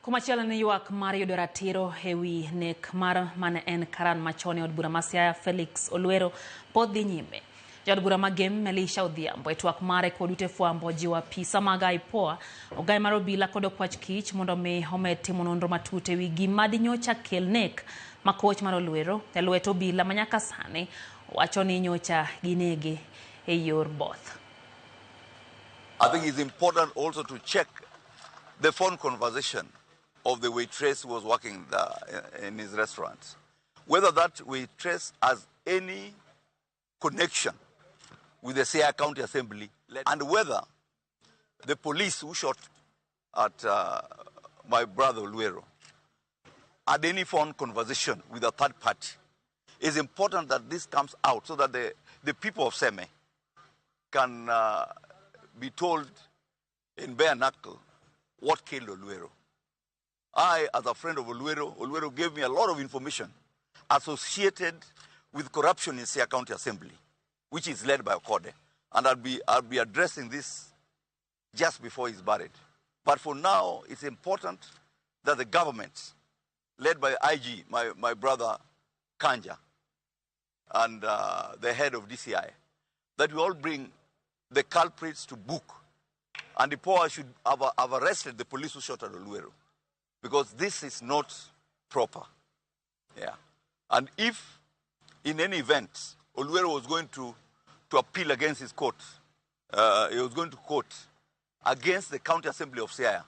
Kumachielo ni ywak mar yudo ratiro ewi nek mar mane en karan machon e od bura ma Siaya Felix Olwero pod dhi nyime. Jaod bura magem Elisha Odhiambo e twak mare kod ute fwambo jiwo apisa mag IPOA ogai mar obila kod okwach kich mondo mi omed timo nonro matut ewi gima nyocha kel nek ma koch mar Olwero e lwet obila manyaka sani wacho ni nyocha ginege e yor both. I think it's important also to check the phone conversation of the waitress who was working in his restaurant. Whether that waitress has any connection with the Siaya County Assembly, and whether the police who shot at my brother Olwero had any phone conversation with a third party. It's important that this comes out so that the people of Seme can be told in bare knuckle what killed Olwero. I, as a friend of Olwero gave me a lot of information associated with corruption in Siaya County Assembly, which is led by Okode. And I'll be addressing this just before he's buried. But for now, it's important that the government, led by IG, my brother Kanja, and the head of DCI, that we all bring the culprits to book. And the poor should have arrested the police who shot at Olwero, because this is not proper. Yeah. And if, in any event, Olwero was going to appeal against his court, he was going to court against the County Assembly of Siaya,